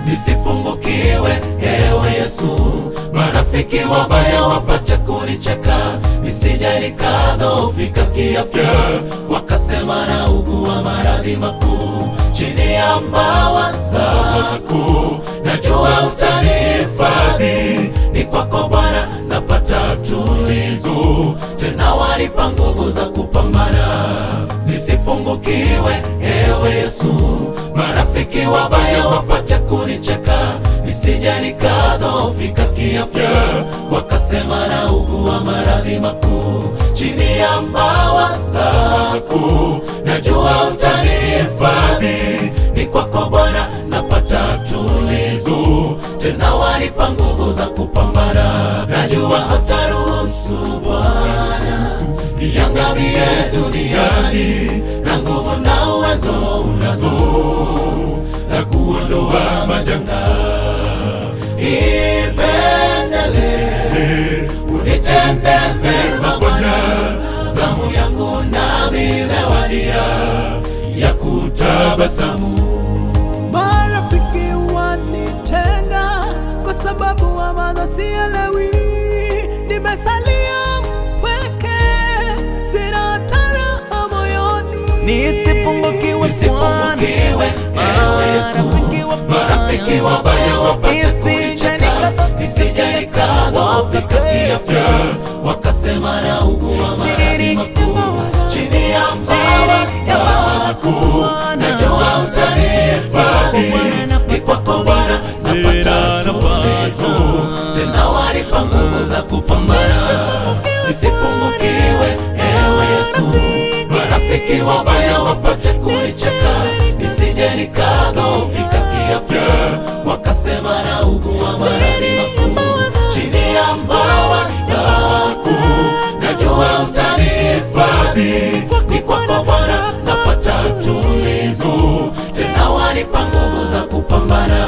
nisipungukiwe, ewe Yesu. Marafiki wabaya wapate kunicheka, nisije nikadhoofika kiafya, wakasema naugua maradhi makuu. Chini ya mbawa zako najua utanihifadhi, ni kwako Bwana napata tulizo, tena wanipa nguvu za kupambana. Nisipungukiwe, ewe Yesu. Marafiki wabaya wapate kunicheka, nisije nikadhoofika kiafya, wakasema naugua maradhi makuu. Chini ya mbawa zako najua utanihifadhi, ni kwako Bwana napata tulizo, tena wanipa nguvu za kupambana. Najua hataruhusu Bwana niangamie duniani, na nguvu na uwezo unazo za kuondoa majanga. Ipendele unitende mema Bwana, zamu yangu nami imewadia ya kutabasamu. Marafiki wanitenga kwa sababu wamaza sielewi, nimesalia mpweke, sina taraha moyoni. Nisipungukiwe ewe Yesu. Marafiki wabaya wapate kunicheka, nisije nikadhoofika kiafya, wakasema naugua maradhi makuu. Chini ya mbawa zako najua utanihifadhi, ni kwako Bwana napata tulizo, tena wanipa nguvu za kupambana. Nisipungukiwe, ewe Yesu. Marafiki wabaya wapate kunicheka, nisije nikadhoofika kiafya, wakasema naugua maradhi makuu. Chini ya mbawa zako najua utanihifadhi, ni kwako Bwana napata tulizo, tena wanipa nguvu za kupambana.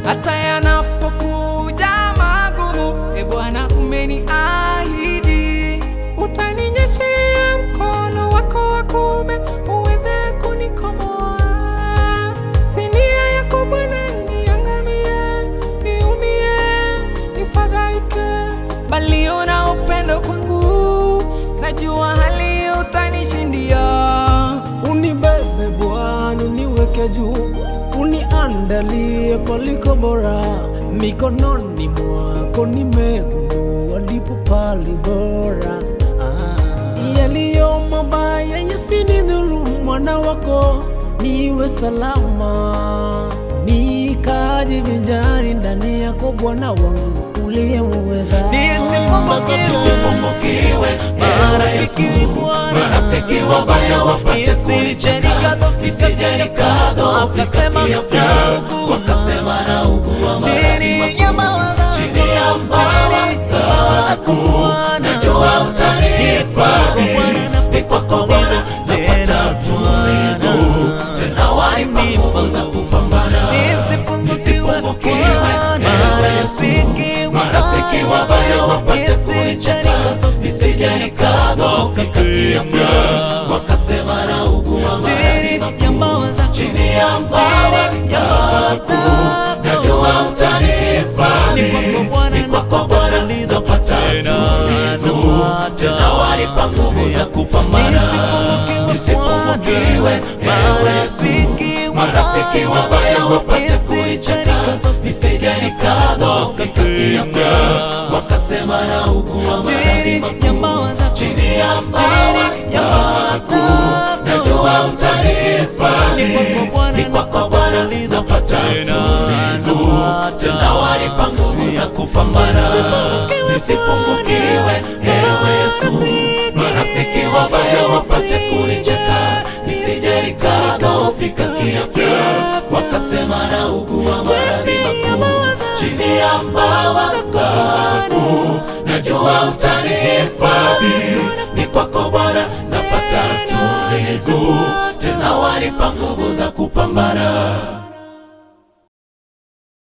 Hata yanapokuja magumu, e Bwana umeniahidi, utaninyeshea mkono wako wa kuume, uweze kunikomboa. Si nia yako Bwana niangamie, niumie, nifadhaike, bali una upendo kwangu, najua hali utanishindia. Unibebe Bwana, uniweke juu, uniandalie paliko bora, mikononi mwako nimegundua ndipo pali bora. Yaliyo mabaya yasinidhuru, mwana wako niwe salama, nikajivinjari ndani yako Bwana wangu uliyemweza. Nisipungukiwe, ewe Yesu. Marafiki wabaya wapate kunicheka, nisije nikadhoofika kiafya, wakasema naugua maradhi makuu. Chini ya mbawa zako najua utanihifadhi, ni kwako Bwana napata tulizo, tena wanipa nguvu za kupambana. Nisipungukiwe, ewe Yesu. Marafiki wabaya wapate kunicheka, nisije nikadhoofika kiafya, wakasema naugua maradhi makuu. Chini ya mbawa zako najua utanihifadhi, ni kwako Bwana napata tulizo, tena wanipa nguvu za kupambana. Nisipungukiwe, ewe Yesu. Marafiki wabaya wapate kunicheka, nisije nikadhoofika kiafya, wakasema naugua maradhi makuu. Chini ya mbawa zako najua utanihifadhi, ni kwako Bwana napata tulizo, tena wanipa nguvu za kupambana. Nisipungukiwe, ewe Yesu. Marafiki wabaya wapate kunicheka, nisije nikadhoofika kiafya, wakasema naugua maradhi makuu. Chini ya mbawa zako najua najua utanihifadhi. Ni kwako Bwana napata tulizo, tena wanipa nguvu za kupambana.